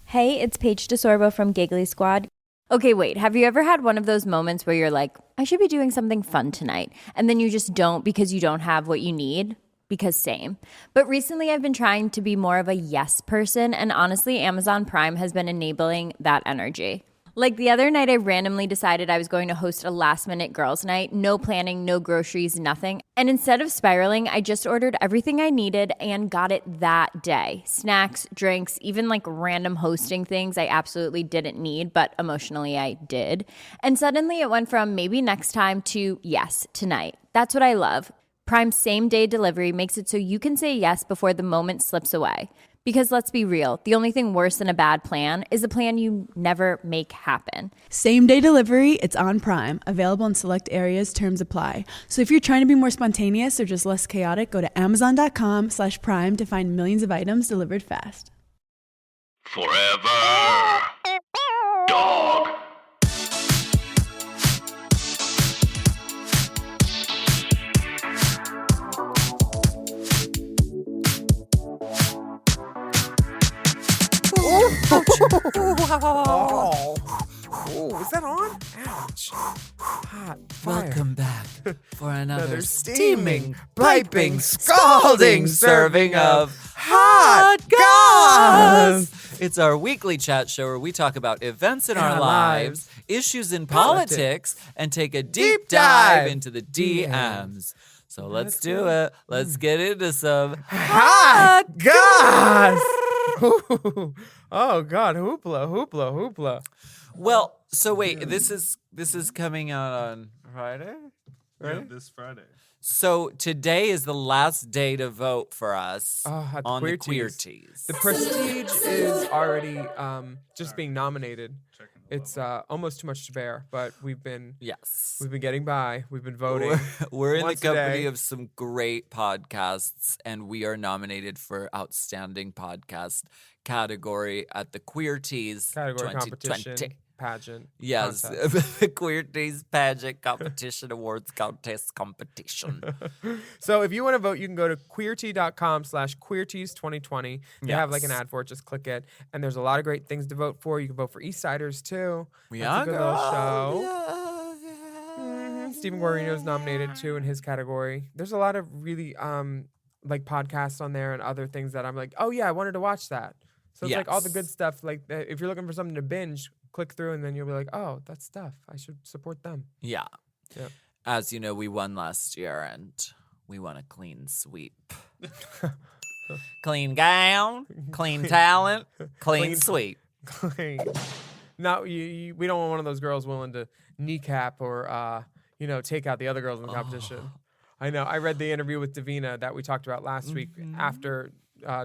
Hey, it's Paige DeSorbo from Giggly Squad. Okay, wait, have you ever had one of those moments where you're like, I should be doing something fun tonight, and then you just don't because you don't have what you need? Because same. But recently I've been trying to be more of a yes person, and honestly, Amazon Prime has been enabling that energy. Like the other night, I randomly decided I was going to host a last-minute girls' night. No planning, no groceries, nothing. And instead of spiraling, I just ordered everything I needed and got it that day. Snacks, drinks, even like random hosting things I absolutely didn't need, but emotionally I did. And suddenly it went from maybe next time to yes, tonight. That's what I love. Prime same-day delivery makes it so you can say yes before the moment slips away. Because let's be real, the only thing worse than a bad plan is a plan you never make happen. Same-day delivery, it's on Prime. Available in select areas, terms apply. So if you're trying to be more spontaneous or just less chaotic, go to amazon.com/prime to find millions of items delivered fast. Forever Dog. Oh, is that on? Ouch. Hot fire. Welcome back for another Another steaming, piping, scalding serving of hot goss. It's our weekly chat show where we talk about events in our our lives, lives, issues in politics, and take a deep Deep dive dive. into the DMs. So let's do it. Let's get into some Hot goss. Oh, God. Hoopla. Well, so wait, this is coming out on Friday? Yeah, Right? this Friday. So today is the last day to vote for us At the on the Queerties. Queerties. The Prestige is already just being nominated. Checking the It's level. almost too much to bear, but we've been Yes. getting by. We've been voting. We're in the once a company day. of some great podcasts, and we are nominated for Outstanding Podcast category at the Queerties Category 2020. competition, pageant. Yes, contest. the Queerties Pageant Competition Awards Contest Competition. So if you want to vote, you can go to queerty.com/queerties2020. They have like an Yes. ad for it. Just click it. And there's a lot of great things to vote for. You can vote for East Siders too. That's Yeah, a good little girl. show. Yeah. Stephen Guarino's nominated too in his category. There's a lot of really like podcasts on there and other things that I'm like, oh yeah, I wanted to watch that. So it's like all the good Yes. stuff. Like if you're looking for something to binge, click through and then you'll be like, oh, that's stuff. I should support them. Yeah. Yep. As you know, we won last year, and we won a clean sweep. Clean gown, clean talent, clean Clean- sweep. No, we don't want one of those girls willing to kneecap or take out the other girls in the competition. I know. I read the interview with Davina that we talked about last week after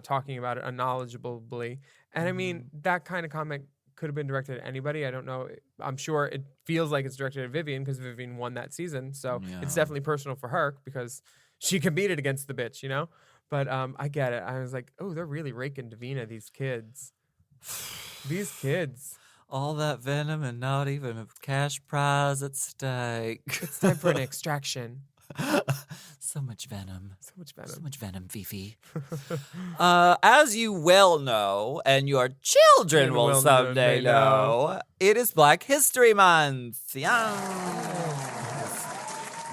talking about it unknowledgeably, and I mean that kind of comment could have been directed at anybody. I don't know. I'm sure it feels like it's directed at Vivian because Vivian won that season, so it's definitely personal for her because she competed against the bitch, you know. But I get it. I was like, oh, they're really raking Davina. These kids. These kids. All that venom and not even a cash prize at stake. It's time for an extraction. So much venom. So much So venom. much venom, Fifi. As you well know, and your children And will will someday they know. know, it is Black History Month. Yeah.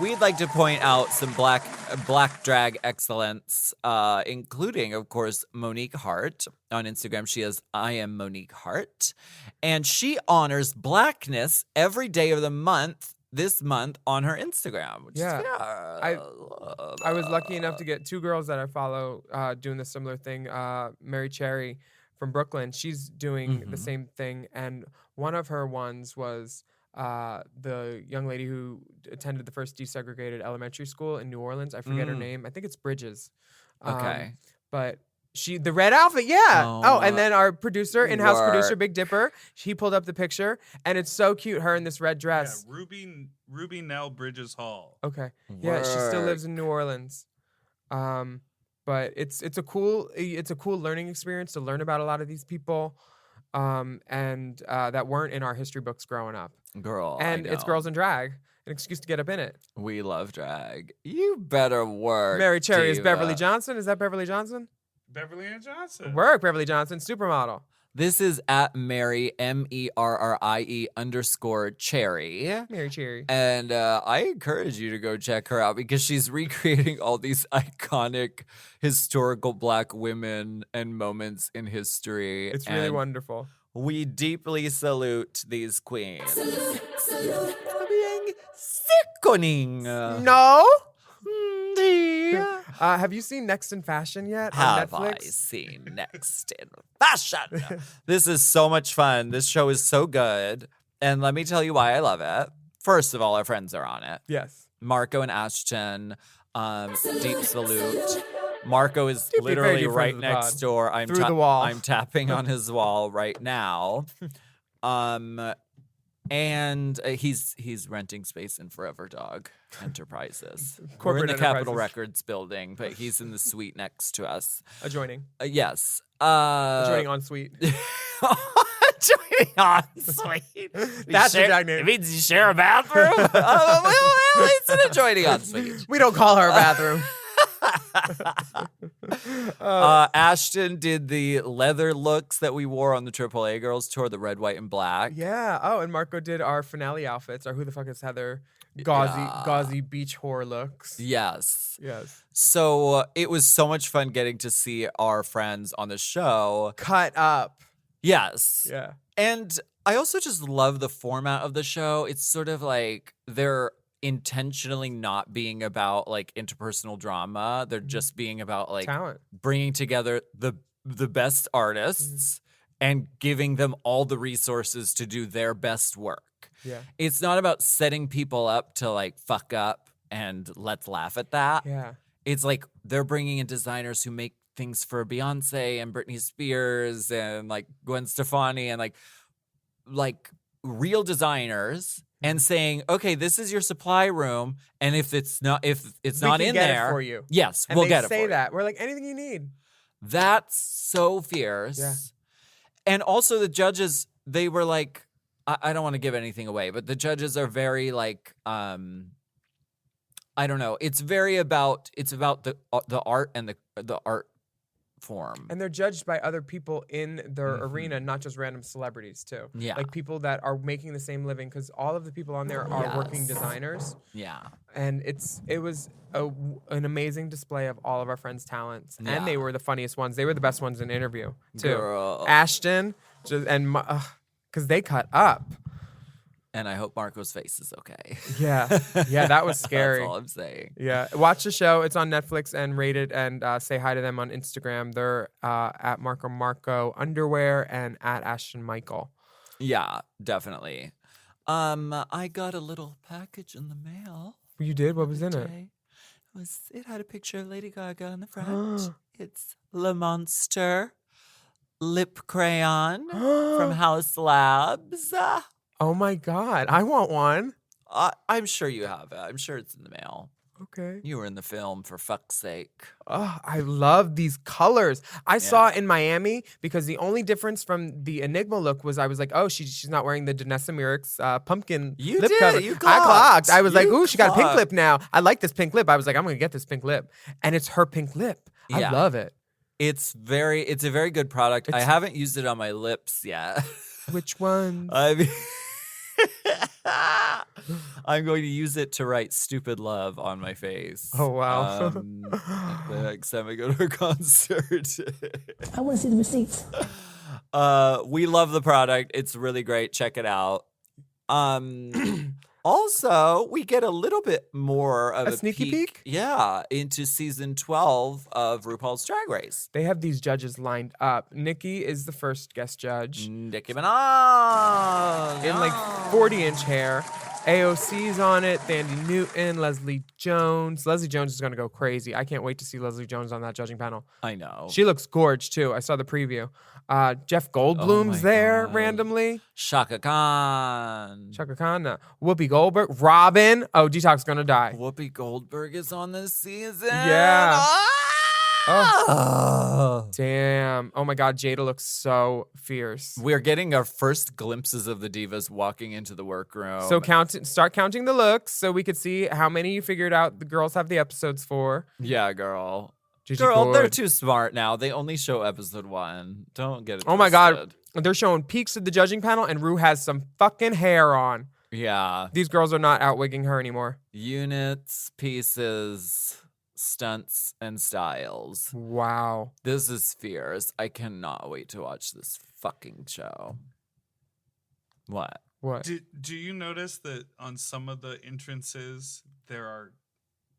We'd like to point out some black drag excellence, including, of course, Monique Hart. On Instagram, she is I am Monique Hart. And she honors blackness every day of the month, this month, on her Instagram. Which Yeah. is, I was lucky enough to get two girls that I follow doing the similar thing. Mary Cherry from Brooklyn, she's doing the same thing. And one of her ones was the young lady who attended the first desegregated elementary school in New Orleans. I forget her name. I think it's Bridges. Okay. But the red outfit, yeah. Oh, And then our producer, in-house producer, work. Big Dipper, he pulled up the picture, and it's so cute. Her in this red dress. Yeah, Ruby Nell Bridges Hall. Okay. Yeah, she still lives Work. in New Orleans. But it's a cool learning experience to learn about a lot of these people and that weren't in our history books growing up. Girl, I And it's know. girls in drag, an excuse to get up in it. We love drag. You better work. Mary Cherry is diva. Beverly Johnson. Is that Beverly Johnson? Beverly Ann Johnson. Work, Beverly Johnson, supermodel. This is at Mary, MERRIE_Cherry. Mary Cherry. And I encourage you to go check her out because she's recreating all these iconic historical Black women and moments in history. It's really and wonderful. we deeply salute these queens. For being sickening. No. Have you seen Next in Fashion yet on Have I Netflix? seen Next in Fashion? This is so much fun. This show is so good. And let me tell you why I love it. First of all, our friends are on it. Yes. Marco and Ashton, deep salute. Marco is Very literally deep right friends of the next pod. door. I'm Through the wall. I'm tapping on his wall right now. And he's renting space in Forever Dog Enterprises. We're in Corporate the Capitol Enterprises. Records building, but he's in the suite next to us. Adjoining. Yes. Adjoining en suite. Adjoining en suite. That's the tag name. It means you share a bathroom? Well, it's an adjoining en suite. We don't call her a bathroom. Ashton did the leather looks that we wore on the AAA Girls tour, the red, white, and black. Yeah. Oh, and Marco did our finale outfits. Our Who the Fuck is Heather gauzy beach whore looks. Yes. Yes. So it was so much fun getting to see our friends on the show. Cut up. Yes. Yeah. And I also just love the format of the show. It's sort of like they're intentionally not being about like interpersonal drama. They're just being about like Talent. bringing together the best artists and giving them all the resources to do their best work. Yeah. It's not about setting people up to like fuck up and let's laugh at that. Yeah. It's like they're bringing in designers who make things for Beyonce and Britney Spears and like Gwen Stefani and like real designers and saying, okay, this is your supply room, and if it's not We not can in get it there for you. yes, And we'll they get it say for you. that. We're like, anything you need. That's so fierce. Yeah. And also the judges, they were like, I don't want to give anything away, but the judges are very like, I don't know. It's about the art and the art form. And they're judged by other people in their arena, not just random celebrities too. Yeah. Like people that are making the same living, because all of the people on there are working Yes. designers. Yeah. And it was an amazing display of all of our friends' talents. Yeah. And they were the funniest ones. They were the best ones in interview too. Girl. Ashton, because they cut up. And I hope Marco's face is okay. Yeah. Yeah, that was scary. That's all I'm saying. Yeah, watch the show. It's on Netflix and rate it, and say hi to them on Instagram. They're at Marco Underwear and at Ashton Michael. Yeah, definitely. I got a little package in the mail. You did? What was in it? today. It had a picture of Lady Gaga on the front. It's Le Monster lip crayon from House Labs. Oh my God, I want one. I'm sure you have it. I'm sure it's in the mail. Okay. You were in the film, for fuck's sake. Oh, I love these colors. I saw it in Miami because the only difference from the Enigma look was I was like, oh, she's not wearing the Danessa Myricks pumpkin You lip did. cover. You I clocked. clocked. I was like, You ooh, she got a pink clocked. lip now. I like this pink lip. I was like, I'm gonna get this pink lip, and it's her pink lip. I Yeah. love it. It's a very good product. I haven't used it on my lips yet. Which one? I mean, I'm going to use it to write "Stupid Love" on my face. Oh, wow. The next time I go to a concert. I want to see the receipts. We love the product. It's really great. Check it out. Also, we get a little bit more of A sneaky peek? Yeah, into season 12 of RuPaul's Drag Race. They have these judges lined up. Nikki is the first guest judge Nicki Minaj. in like 40-inch hair. AOC's on it. Thandie Newton, Leslie Jones. Leslie Jones is gonna go crazy. I can't wait to see Leslie Jones on that judging panel. I know. She looks gorge too. I saw the preview. Jeff Goldblum's my there God. randomly. Shaka Khan. Chaka Khan. Whoopi Goldberg. Robin. Oh, Detox gonna die. Whoopi Goldberg is on this season. Yeah. Ah! Damn. Oh my God, Jada looks so fierce. We're getting our first glimpses of the divas walking into the workroom. So start counting the looks so we could see how many you figured out the girls have the episodes for. yeah, girl. Gigi Girl, they're Cord. too smart now. They only show episode 1. Don't get it Oh my God. twisted. They're showing peaks of the judging panel, and Rue has some fucking hair on. Yeah. These girls are not outwigging her anymore. Units, pieces, stunts, and styles. Wow. This is fierce. I cannot wait to watch this fucking show. What? What? Do you notice that on some of the entrances there are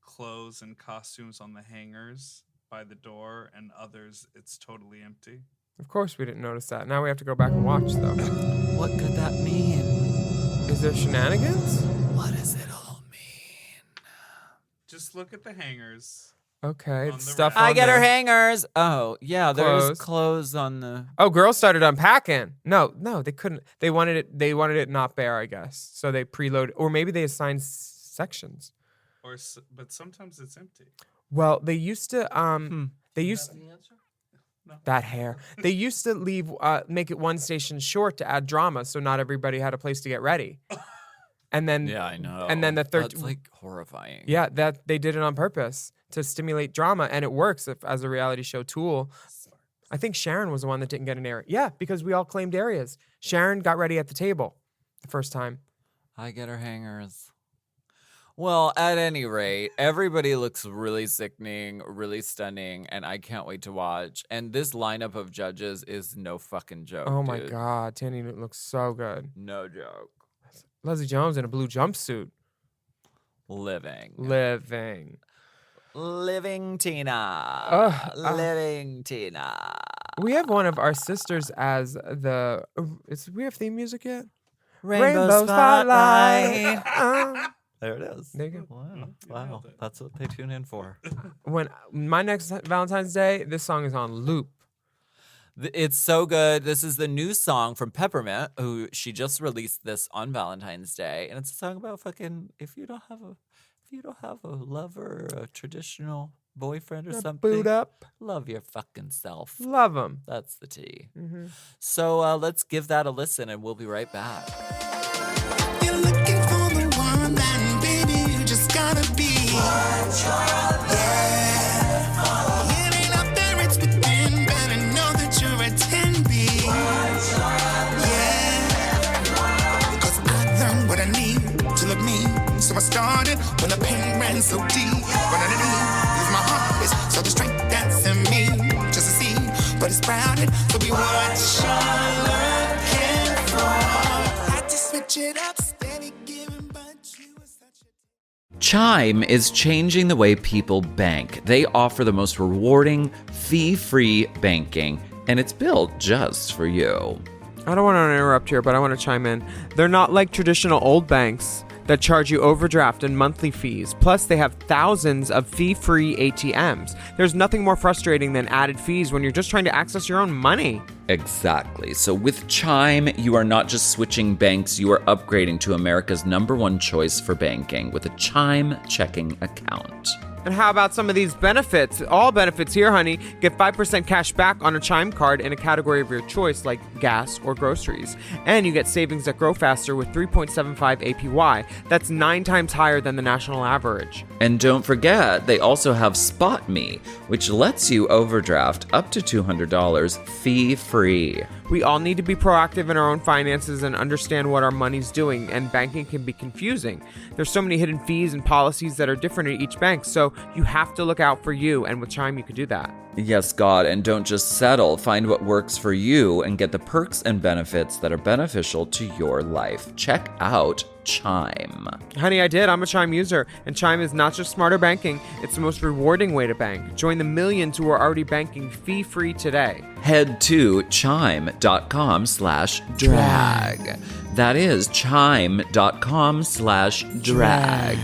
clothes and costumes on the hangers by the door, and others it's totally empty? Of course we didn't notice that. Now we have to go back and watch, though. What could that mean? Is there shenanigans? What does it all mean? Just look at the hangers. Okay, On the stuff rack. on I get there. her hangers. Oh, yeah, there's Clothes. clothes on the... Oh, girls started unpacking. No, they couldn't. They wanted it not bare, I guess. So they preloaded, or maybe they assigned sections. But sometimes it's empty. Well, they used to they used No. that hair. They used to leave make it one station short to add drama, so not everybody had a place to get ready. And then Yeah, I know. And then the third, That's like horrifying. yeah, that they did it on purpose to stimulate drama, and it works as a reality show tool. I think Sharon was the one that didn't get an area. Yeah, because we all claimed areas. Sharon got ready at the table the first time. I get her hangers. Well, at any rate, everybody looks really sickening, really stunning, and I can't wait to watch. And this lineup of judges is no fucking joke. Oh my dude. God, Tandy Newton looks so good. No joke. Leslie Jones in a blue jumpsuit. Living. Living Tina. Living Tina. We have one of our sisters as the. We have theme music yet? Rainbow Spotlight. Uh, There it is. There you go. Wow. Wow. That's what they tune in for. When my next Valentine's Day, this song is on loop. It's so good. This is the new song from Peppermint, who she just released this on Valentine's Day, and it's a song about fucking if you don't have a lover or a traditional boyfriend or something, Boot up. love your fucking self. Love them. That's the tea. So let's give that a listen, and we'll be right back. You're looking for the one, then baby, you just gotta be. Yeah. It ain't up there, it's within. Better know that you're a 10B. Yeah. 'Cause I learned what I need to look me. So I started when the pain ran so deep. But underneath is my heart is so the strength that's in me. Just a seed, but it's sprouted. So be what you're looking for. Had to switch it up, steady giving, but you were such a... Chime is changing the way people bank. They offer the most rewarding, fee-free banking, and it's built just for you. I don't want to interrupt here, but I want to chime in. They're not like traditional old banks that charge you overdraft and monthly fees. Plus, they have thousands of fee-free ATMs. There's nothing more frustrating than added fees when you're just trying to access your own money. Exactly. So with Chime, you are not just switching banks, you are upgrading to America's #1 choice for banking with a Chime checking account. And how about some of these benefits? All benefits here, honey. Get 5% cash back on a Chime card in a category of your choice, like gas or groceries. And you get savings that grow faster with 3.75 APY. That's 9 times higher than the national average. And don't forget, they also have Spot Me, which lets you overdraft up to $200 fee-free. We all need to be proactive in our own finances and understand what our money's doing, and banking can be confusing. There's so many hidden fees and policies that are different at each bank, so you have to look out for you, and with Chime you can do that. Yes, God, and don't just settle. Find what works for you and get the perks and benefits that are beneficial to your life. Check out Chime. Honey, I did. I'm a Chime user, and Chime is not just smarter banking, it's the most rewarding way to bank. Join the millions who are already banking fee-free today. Head to chime.com/drag. That is chime.com/drag.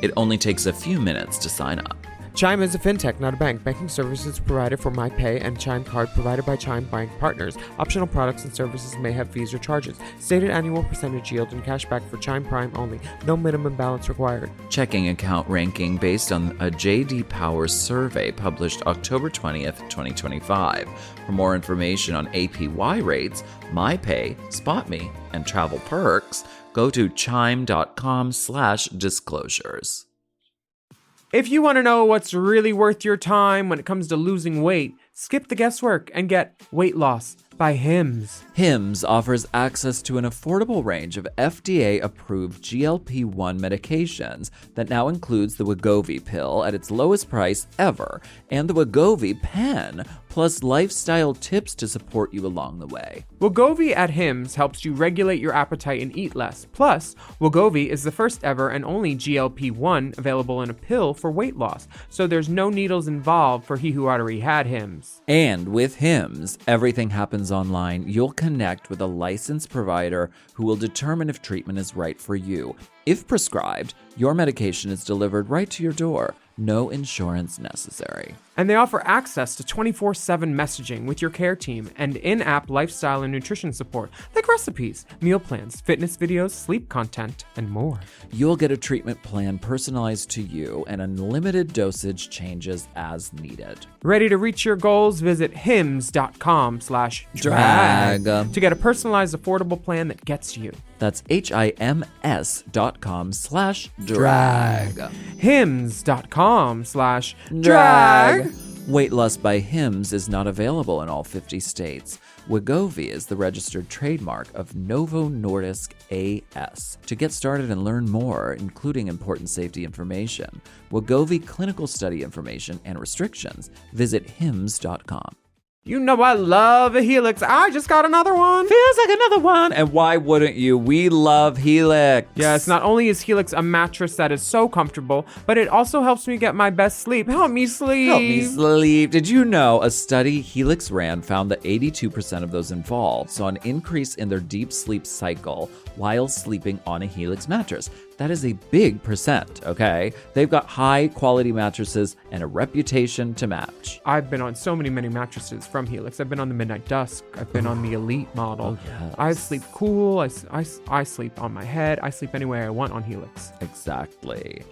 It only takes a few minutes to sign up. Chime is a fintech, not a bank. Banking services provided for MyPay and Chime Card provided by Chime Bank Partners. Optional products and services may have fees or charges. Stated annual percentage yield and cashback for Chime Prime only. No minimum balance required. Checking account ranking based on a J.D. Power survey published October 20th, 2025. For more information on APY rates, MyPay, SpotMe, and travel perks, go to chime.com/disclosures. If you want to know what's really worth your time when it comes to losing weight, skip the guesswork and get Weight Loss by Hims. Hims offers access to an affordable range of FDA-approved GLP-1 medications that now includes the Wegovy pill at its lowest price ever and the Wegovy pen, plus lifestyle tips to support you along the way. Wegovy at Hims helps you regulate your appetite and eat less. Plus, Wegovy is the first ever and only GLP-1 available in a pill for weight loss, so there's no needles involved for he who already had Hims. And with Hims, everything happens online. You'll connect with a licensed provider who will determine if treatment is right for you. If prescribed, your medication is delivered right to your door. No insurance necessary. And they offer access to 24/7 messaging with your care team and in-app lifestyle and nutrition support, like recipes, meal plans, fitness videos, sleep content, and more. You'll get a treatment plan personalized to you and unlimited dosage changes as needed. Ready to reach your goals? Visit hims.com/drag to get a personalized, affordable plan that gets you. That's HIMS.com/drag. hims.com/drag. Weight Loss by Hims is not available in all 50 states. Wegovy is the registered trademark of Novo Nordisk AS. To get started and learn more, including important safety information, Wegovy clinical study information, and restrictions, visit hims.com. You know I love a Helix. I just got another one. Feels like another one. And why wouldn't you? We love Helix. Yes, not only is Helix a mattress that is so comfortable, but it also helps me get my best sleep. Help me sleep. Help me sleep. Did you know a study Helix ran found that 82% of those involved saw an increase in their deep sleep cycle while sleeping on a Helix mattress? That is a big percent, okay? They've got high quality mattresses and a reputation to match. I've been on so many mattresses from Helix. I've been on the Midnight Dusk. I've been on the Elite model. Oh, yes. I sleep cool. I sleep on my head. I sleep any way I want on Helix. Exactly.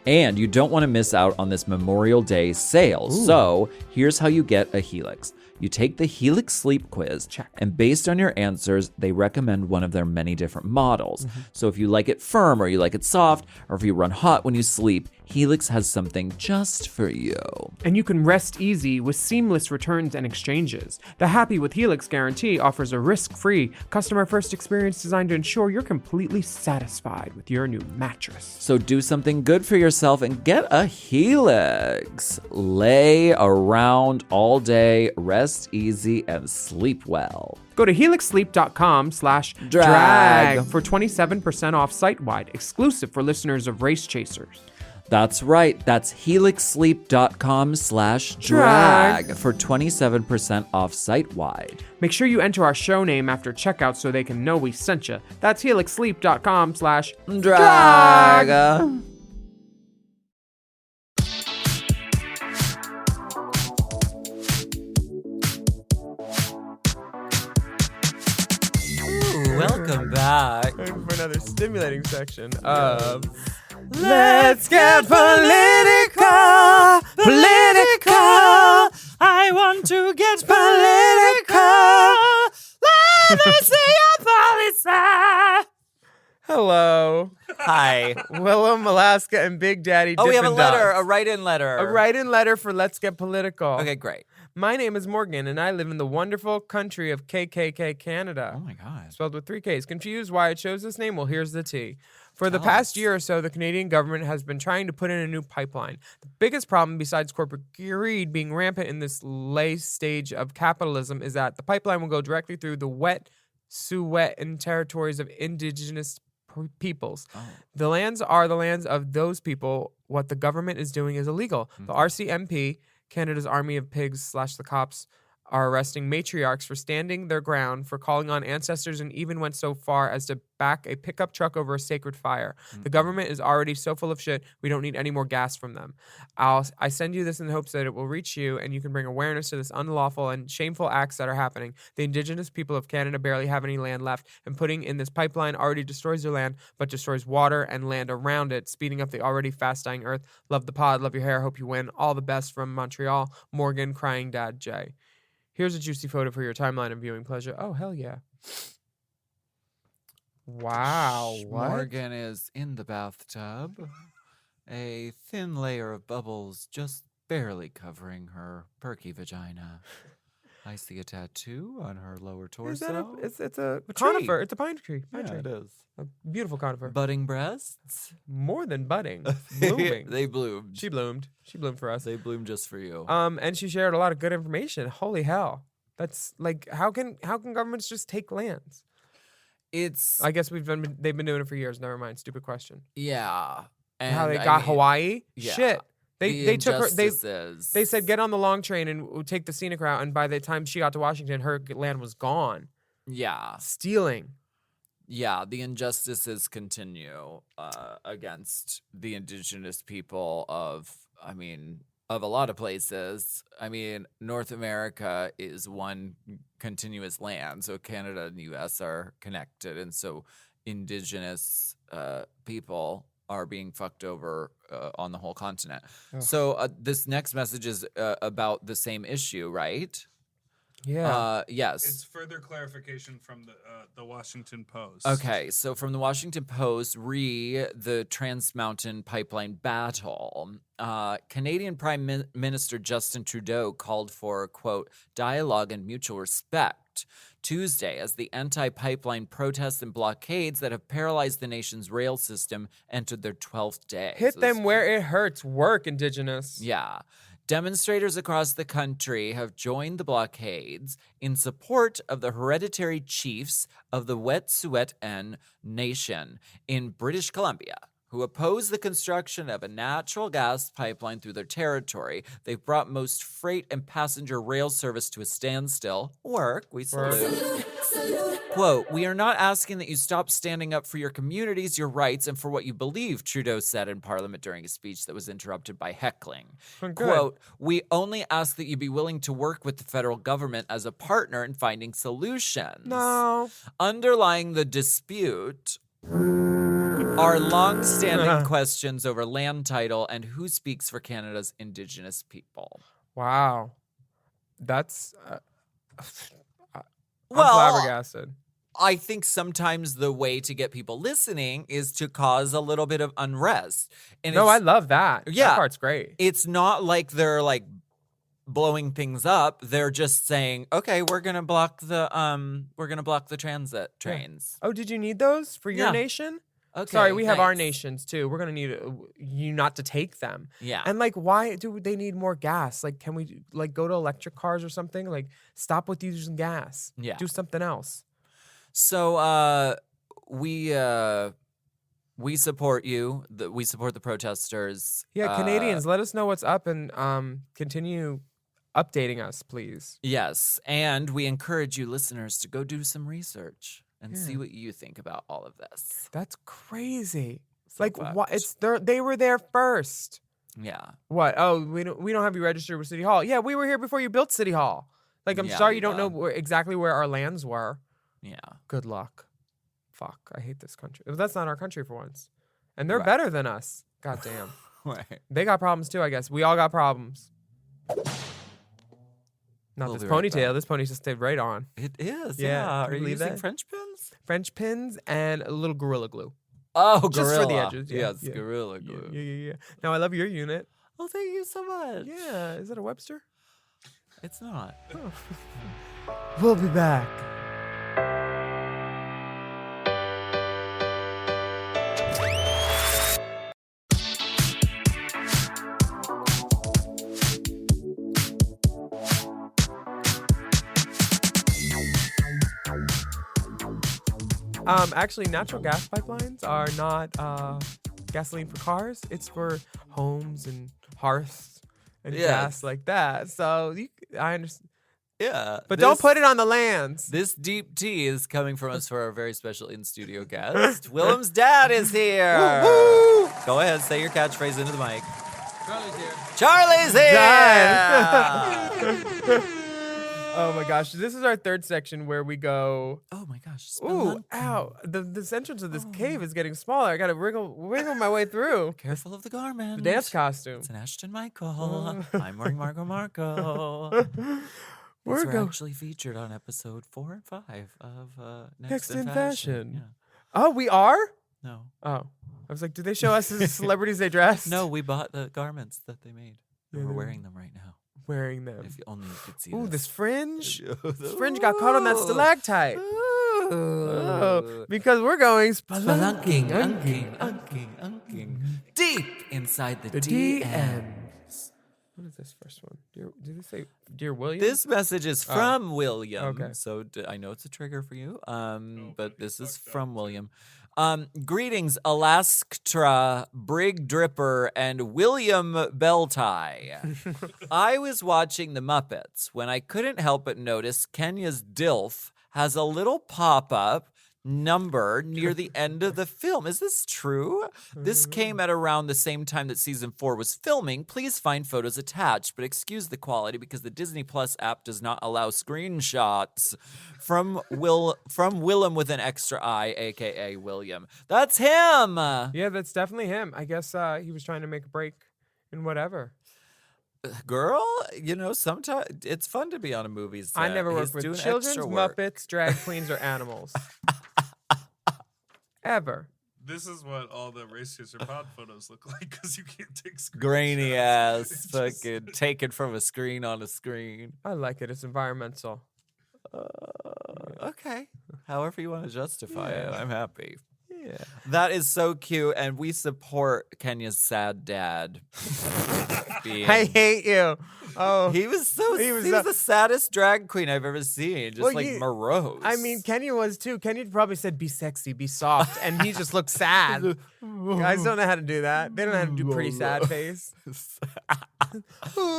And you don't want to miss out on this Memorial Day sale. Ooh. So here's how you get a Helix. You take the Helix Sleep Quiz, and based on your answers, they recommend one of their many different models. Mm-hmm. So if you like it firm or you like it soft, or if you run hot when you sleep, Helix has something just for you. And you can rest easy with seamless returns and exchanges. The Happy with Helix guarantee offers a risk-free, customer-first experience designed to ensure you're completely satisfied with your new mattress. So do something good for yourself and get a Helix. Lay around all day, rest easy, and sleep well. Go to helixsleep.com/drag for 27% off site-wide, exclusive for listeners of Race Chasers. That's right. That's helixsleep.com/drag for 27% off site-wide. Make sure you enter our show name after checkout so they can know we sent you. That's helixsleep.com/drag. Welcome back for another stimulating section of Let's Get Political. I want to get political. Let me see your policy. Hello. Hi. Willam, Alaska, and Big Daddy. Oh, we have a Dippin' letter, Dots. a write-in letter. A write-in letter for Let's Get Political. Okay, great. My name is Morgan, and I live in the wonderful country of KKK, Canada. Oh, my God. Spelled with 3 Ks. Confused why I chose this name? Well, here's the tea. For the past year or so, the Canadian government has been trying to put in a new pipeline. The biggest problem, besides corporate greed being rampant in this late stage of capitalism, is that the pipeline will go directly through the Wet'suwet'en territories of Indigenous peoples. Oh. The lands are the lands of those people. What the government is doing is illegal. Mm-hmm. The RCMP, Canada's Army of Pigs / the cops, are arresting matriarchs for standing their ground, for calling on ancestors, and even went so far as to back a pickup truck over a sacred fire. Mm-hmm. The government is already so full of shit, we don't need any more gas from them. I send you this in the hopes that it will reach you and you can bring awareness to this unlawful and shameful acts that are happening. The Indigenous people of Canada barely have any land left, and putting in this pipeline already destroys their land, but destroys water and land around it, speeding up the already fast-dying earth. Love the pod, love your hair, hope you win. All the best from Montreal. Morgan, crying dad, Jay. Here's a juicy photo for your timeline and viewing pleasure. Oh, hell yeah. Wow. What? Morgan is in the bathtub. a thin layer of bubbles just barely covering her perky vagina. I see a tattoo on her lower torso. It's a A conifer. tree. It's a pine tree. Pine tree. It is. A beautiful conifer. Budding breasts. More than budding. Blooming. They bloomed. She bloomed. She bloomed for us. They bloomed just for you. And she shared a lot of good information. Holy hell. That's like how can governments just take lands? It's I guess they've been doing it for years. Never mind. Stupid question. yeah. How they I got mean, Hawaii? yeah. Shit. They took her. They injustices. said get on the long train and take the scenic route. And by the time she got to Washington, her land was gone. Yeah. Stealing. Yeah, the injustices continue against the indigenous people of a lot of places. I mean, North America is one continuous land, so Canada and the U.S. are connected, and so indigenous people are being fucked over on the whole continent. Oh. So this next message is about the same issue, right? Yeah. Yes. It's further clarification from the Washington Post. Okay, so from the Washington Post, the Trans Mountain Pipeline battle. Canadian Prime Minister Justin Trudeau called for, quote, dialogue and mutual respect Tuesday as the anti-pipeline protests and blockades that have paralyzed the nation's rail system entered their 12th day. Hit So them where it hurts. Work, Indigenous. yeah. Demonstrators across the country have joined the blockades in support of the hereditary chiefs of the Wet'suwet'en Nation in British Columbia, who oppose the construction of a natural gas pipeline through their territory. They've brought most freight and passenger rail service to a standstill. Work, we salute. Quote, we are not asking that you stop standing up for your communities, your rights, and for what you believe, Trudeau said in Parliament during a speech that was interrupted by heckling. Good. Quote, we only ask that you be willing to work with the federal government as a partner in finding solutions. No. Underlying the dispute are long-standing questions over land title and who speaks for Canada's Indigenous people. Wow. That's I'm Well, flabbergasted. I think sometimes the way to get people listening is to cause a little bit of unrest. And No, I it's, love that. Yeah. That part's great. it's not like they're like blowing things up. They're just saying, okay, we're gonna block the transit trains. Oh, did you need those for your Yeah. nation? Okay. Sorry, we have our thanks. nations too. We're gonna need you not to take them. Yeah. And like, why do they need more gas? Like, can we like go to electric cars or something? Like, stop with using gas. Yeah. Do something else. So we support you. We support the protesters. Yeah, Canadians, let us know what's up and continue updating us, please. Yes, and we encourage you listeners to go do some research and see what you think about all of this. That's crazy. So Like, fucked. what? They were there first. Yeah. What? Oh, we don't have you registered with City Hall. Yeah, we were here before you built City Hall. Like, I'm Yeah, sorry you don't know Viva. exactly where our lands were. Yeah. Good luck. Fuck, I hate this country. That's not our country for once. And they're Right. better than us. God damn. Right. They got problems too, I guess. We all got problems. Not We'll this be right ponytail. back. This ponytail stayed right on. It is. Yeah, Yeah. can Are you you believe using that? French pins? French pins and a little Gorilla Glue. Oh, Just gorilla. for the edges. Yeah, Yes, yeah. gorilla Yeah, glue. yeah. Now, I love your unit. Oh, thank you so much. Yeah, is that a Webster? It's not. We'll be back. Actually, natural gas pipelines are not gasoline for cars. It's for homes and hearths and Yes. gas like that. So I understand. Yeah. But don't put it on the lands. This deep tea is coming from us for our very special in-studio guest. Willam's dad is here. Go ahead, say your catchphrase into the mic. Charlie's here. Done. Oh my gosh, this is our third section where we go. Oh my gosh. Ooh, ow! This entrance of this cave is getting smaller. I gotta wiggle my way through. Careful of the garment. The dance costume. It's an Ashton Michael. I'm wearing Marco. We're We're going actually featured on episode 4 and 5 of next in Fashion. fashion. Yeah. Oh, we are. No. Oh, I was like, did they show us as celebrities they dressed? No, we bought the garments that they made. And Yeah, we're they- wearing them right now. Wearing them. If only you could see Ooh, this. this fringe. This fringe got caught on that stalactite. Oh, because we're going Spelunking, unking, deep inside the DMs. DMs. What is this first one? Did they say Dear William? This message is from William. Okay. So I know it's a trigger for you, but this is from William. Greetings, Alaska, Brig Dripper, and William Beltie. I was watching The Muppets when I couldn't help but notice Kenya's DILF has a little pop-up number near the end of the film. Is this true? This came at around the same time that season 4 was filming. Please find photos attached, but excuse the quality because the Disney Plus app does not allow screenshots. From Willam with an extra I, aka William. That's him. Yeah, that's definitely him. I guess he was trying to make a break in whatever. Girl, sometimes it's fun to be on a movie set. I never He's worked with doing children's extra work. Muppets, drag queens, or animals. Ever. This is what all the Race Chaser pod photos look like because you can't take screenshots. Grainy ass, It's just- fucking taken from a screen on a screen. I like it. It's environmental. Okay. However you want to justify it, I'm happy. Yeah. That is so cute, and we support Kenya's sad dad. I hate you. Oh, He was He was the saddest drag queen I've ever seen. Just Well, morose. I mean, Kenya was too. Kenya probably said, "Be sexy, be soft," and he just looked sad. Guys don't know how to do that. They don't know how to do pretty sad face. Ooh,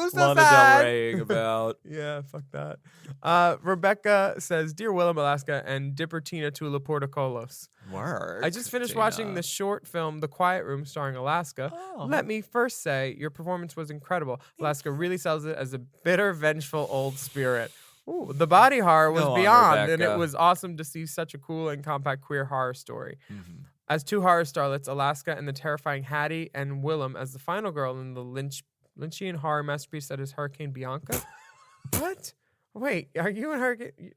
so Lana Del sad. Rey about. Yeah, fuck that. Rebecca says, "Dear Willam, Alaska, and Dipper Tina Tula Portocolos. Work. I just finished Tina. watching the short film The Quiet Room starring Alaska. Oh. Let me first say your performance was incredible. Alaska really sells it as a bitter, vengeful old spirit. Ooh, the body horror was Go on, beyond, and it Rebecca. was awesome to see such a cool and compact queer horror story. Mhm. As two horror starlets, Alaska and the terrifying Hattie, and Willam as the final girl in the Lynchian horror masterpiece that is Hurricane Bianca. What? Wait, are you in Hurricane?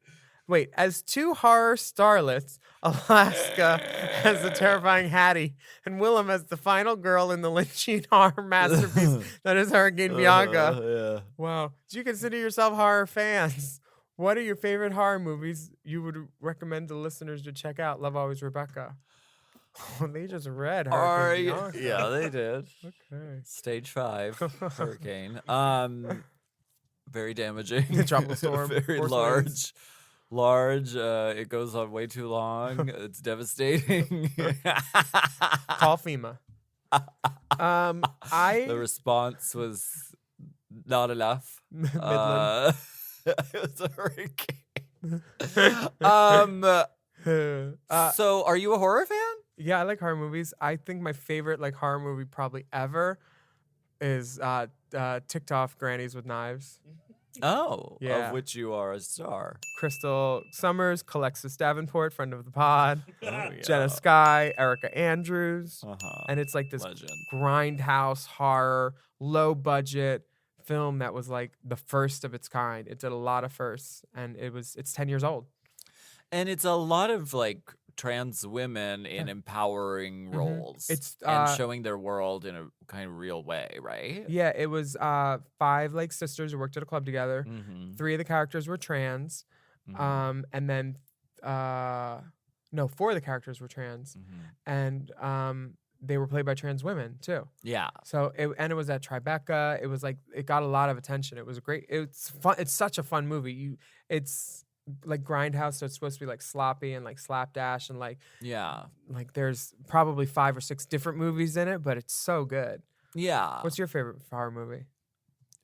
Wait, as two horror starlets, Alaska as the terrifying Hattie, and Willam as the final girl in the Lynchian horror masterpiece that is Hurricane Bianca. Yeah. Wow. Do you consider yourself horror fans? What are your favorite horror movies you would recommend to listeners to check out? Love always, Rebecca. Oh, they just read Hurricane Bianca. Yeah, they did. Okay. Stage 5 hurricane. Very damaging. Tropical storm, Very force large. winds. Large. It goes on way too long. It's devastating. Call FEMA. The response was not enough. Midland. It was a hurricane. Uh, So, are you a horror fan? yeah, I like horror movies. I think my favorite horror movie probably ever is Ticked Off Grannies with Knives. Oh, Yeah. of which you are a star. Crystal Summers, Calexis Davenport, friend of the pod, Oh, Jenna Skye, Erica Andrews, Uh-huh. and it's like this Legend. grindhouse horror, low budget film that was like the first of its kind. It did a lot of firsts, and it's 10 years old. And it's a lot of trans women in empowering roles. It's, and showing their world in a kind of real way, right? Yeah, it was 5 sisters who worked at a club together. Mm-hmm. 3 of the characters were trans, Mhm. and then 4 of the characters were trans, and they were played by trans women too. Yeah. So it was at Tribeca. It was it got a lot of attention. It was great. It's fun. It's such a fun movie. It's like grindhouse, so it's supposed to be sloppy and slapdash and Yeah. there's probably 5 or 6 different movies in it, but it's so good. Yeah. What's your favorite horror movie?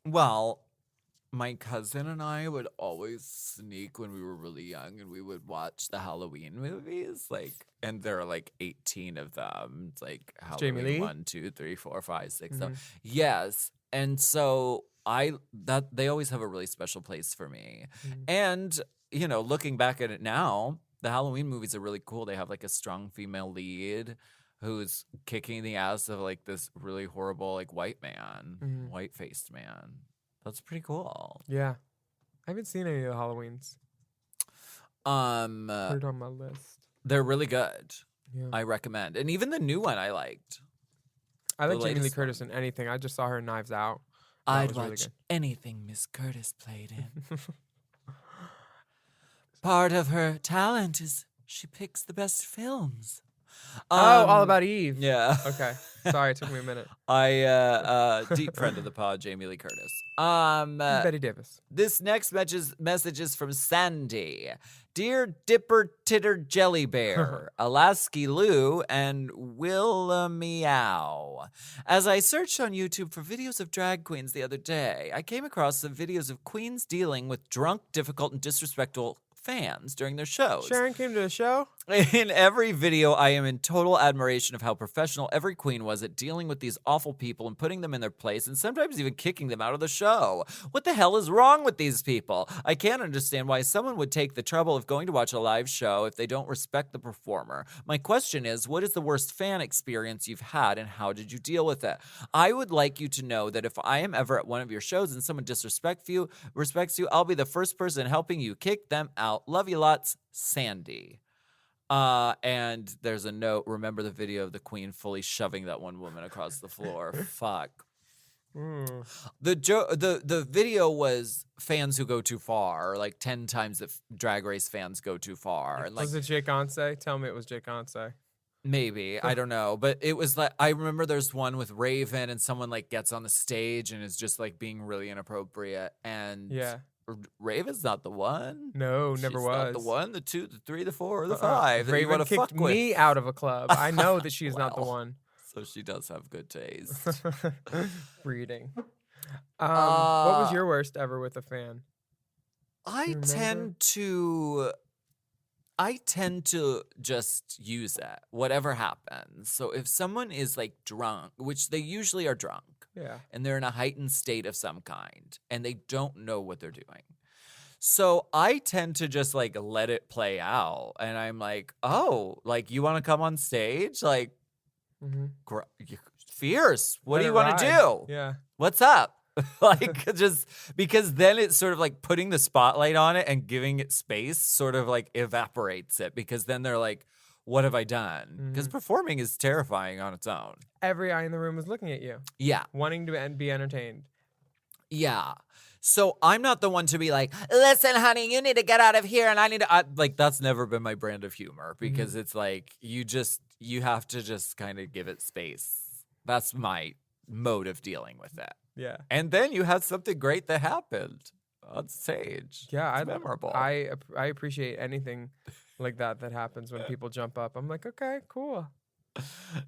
Well, my cousin and I would always sneak when we were really young and we would watch the Halloween movies. And there are 18 of them. It's Jamie Halloween Lee? 1, 2, 3, 4, 5, 6, 7. Mhm. Yes. And so they always have a really special place for me. Mhm. And, looking back at it now, the Halloween movies are really cool. They have a strong female lead who's kicking the ass of this really horrible white man, Mhm. white-faced man. That's pretty cool. Yeah, I haven't seen any of the Halloweens. Put it on my list. They're really good. Yeah. I recommend. And even the new one I liked. I like The Jamie Lee latest Curtis one. in anything. I just saw her in Knives Out. That I'd was really watch good. anything Miss Curtis played in. Part of her talent is she picks the best films. All About Eve. Yeah. Okay. Sorry, it took me a minute. Deep friend of the pod, Jamie Lee Curtis. Betty Davis. This next message is from Sandy. Dear Dipper Titter Jelly Bear, Alasky Lou, and Willam Meow. As I searched on YouTube for videos of drag queens the other day, I came across some videos of queens dealing with drunk, difficult, and disrespectful fans during their shows. Sharon came to the show. In every video, I am in total admiration of how professional every queen was at dealing with these awful people and putting them in their place and sometimes even kicking them out of the show. What the hell is wrong with these people? I can't understand why someone would take the trouble of going to watch a live show if they don't respect the performer. My question is, what is the worst fan experience you've had and how did you deal with it? I would like you to know that if I am ever at one of your shows and someone respects you, I'll be the first person helping you kick them out. Love you lots, Sandy. And there's a note. Remember the video of the queen fully shoving that one woman across the floor. Fuck. The video was fans who go too far, like 10 times that Drag Race fans go too far. And like, Was it Jake Onse? Tell me it was Jake Onse. maybe, I don't know, but it was like, I remember there's one with Raven and someone like gets on the stage and is just like being really inappropriate, and Yeah. Raven's not the one. No, She's never not was. the one, the two, the three, the four, or the five that you Raven want to fuck kicked with. me out of a club. I know that she is not the Well. one. So she does have good taste. Breeding. What was your worst ever with a fan? I remember? tend to just use it, whatever happens. So if someone is like drunk, which they usually are drunk, Yeah. and they're in a heightened state of some kind, and they don't know what they're doing. So I tend to just like let it play out, and I'm like, oh, like you want to come on stage, like fierce. What Let do it you want to ride. do? Yeah. What's up? Like, just because then it's sort of like putting the spotlight on it and giving it space sort of like evaporates it, because then they're like, what have I done? Because performing is terrifying on its own. Every eye in the room was looking at you, Yeah. wanting to be entertained. Yeah. So I'm not the one to be like, listen, honey, you need to get out of here. And I need to, like, that's never been my brand of humor, because it's like, you have to just kind of give it space. That's my mode of dealing with it. Yeah. And then you have something great that happened on stage. Yeah. It's memorable. I appreciate anything like that happens when people jump up. I'm like, okay, cool.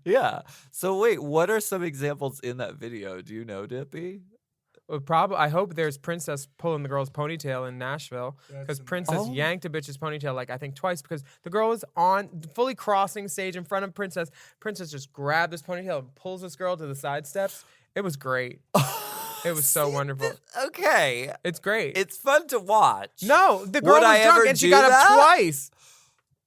Yeah. So wait, what are some examples in that video? Do you know, Dippy? Well, I hope there's Princess pulling the girl's ponytail in Nashville, because Princess yanked a bitch's ponytail like I think twice, because the girl was fully crossing stage in front of Princess. Princess just grabbed this ponytail and pulls this girl to the side steps. It was great. It was so wonderful. Okay. It's great. It's fun to watch. No, the girl Would was I drunk ever and she do got up that? twice.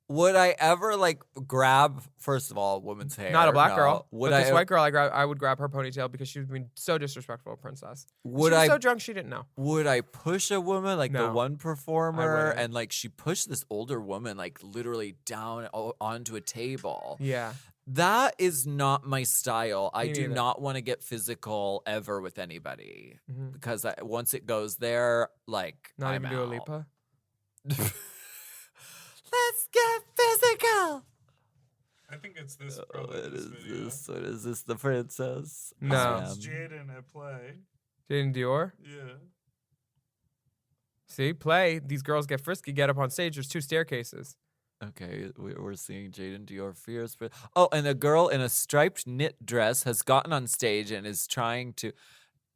Would I ever like grab, first of all, a woman's hair? Not a black No. girl. Would But I this white girl, I would grab her ponytail because she was being so disrespectful to Princess. Would she was I so drunk she didn't know. Would I push a woman like the No, one performer, wouldn't. and like she pushed this older woman like literally down onto a table? Yeah. That is not my style. I Me do neither. not want to get physical ever with anybody, Mhm. because once it goes there, like Not I'm even Dua out. Lipa. Let's get physical. I think it's this Oh, probably what this is video. this? What is this? The princess? No. This one's Jaden at play. Jaden Dior. Yeah. See, play. These girls get frisky, get up on stage. There's 2 staircases. Okay, we're seeing Jaden Dior fierce. Oh, and a girl in a striped knit dress has gotten on stage and is trying to,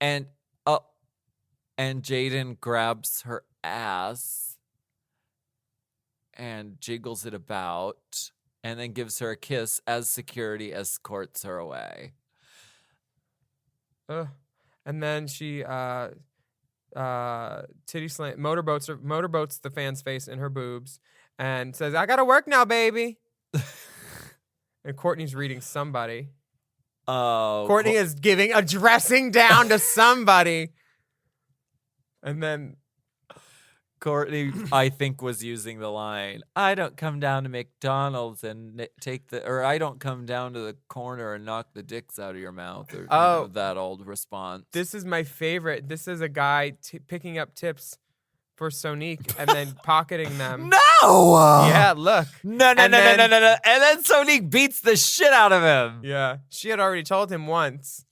and Jaden grabs her ass and jiggles it about, and then gives her a kiss as security escorts her away. And then she titty slam motorboats the fan's face in her boobs and says, "I gotta work now, baby." And Courtney's reading somebody. Oh, Courtney is giving a dressing down to somebody. And then Courtney, I think, was using the line, I don't come down to McDonald's and I don't come down to the corner and knock the dicks out of your mouth. Or that old response. This is my favorite. This is a guy picking up tips for Sonique and then pocketing them. No! Yeah, look. No. And then Sonique beats the shit out of him. Yeah. She had already told him once.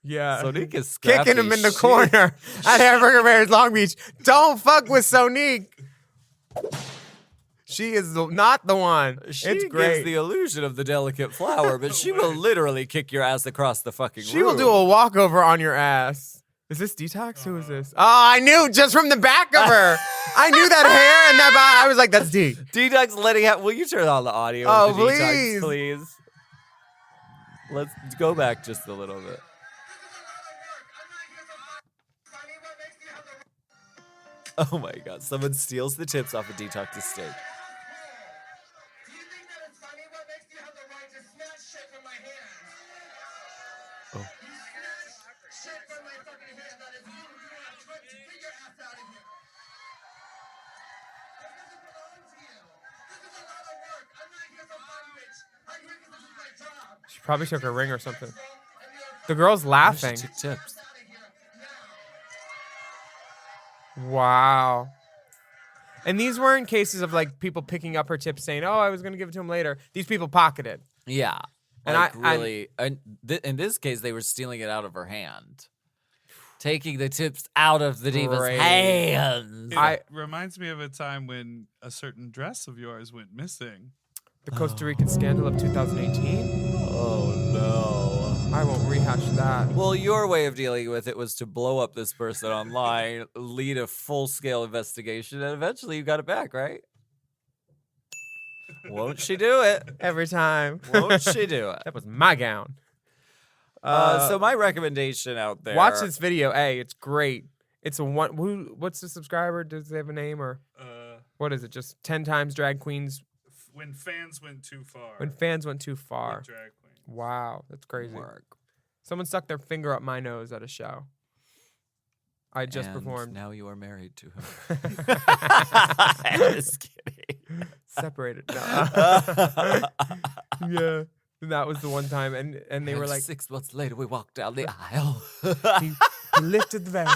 Yeah. Sonique is scrappy. Kicking him in the corner at Hamburger Mary's Long Beach. Don't fuck with Sonique. She is not the one. She it's gives great. the illusion of the delicate flower, but she will literally kick your ass across the fucking room. She will do a walkover on your ass. Is this Detox? Who is this? Oh, I knew just from the back of her. I knew that hair and that body. I was like, that's D. Detox letting out. Will you turn on the audio? Oh, of the Detox, please. please. Let's go back just a little bit. Oh my God. Someone steals the tips off of Detox's stage. Oh. She probably took her ring or something. The girl's laughing. She took tips. Wow. And these weren't cases of like people picking up her tips saying, oh, I was going to give it to him later. These people pocketed. Yeah. And like really, in this case, they were stealing it out of her hand. Taking the tips out of the diva's hands. It reminds me of a time when a certain dress of yours went missing. The Costa Rican scandal of 2018? Oh, no. I won't rehash that. Well, your way of dealing with it was to blow up this person online, lead a full-scale investigation, and eventually you got it back, right? Won't she do it? Every time. Won't she do it? That was my gown. So my recommendation out there. Watch this video. Hey, it's great. It's a one. What's the subscriber? Does they have a name or what is it? Just 10 times drag queens. When fans went too far. When fans went too far. With drag queens. Wow, that's crazy. Work. Someone stuck their finger up my nose at a show. I just And performed. now you are married to him. I'm just kidding. Separated. No. Yeah. And that was the one time, and they were like 6 months later, we walked down the aisle. he lifted the veil.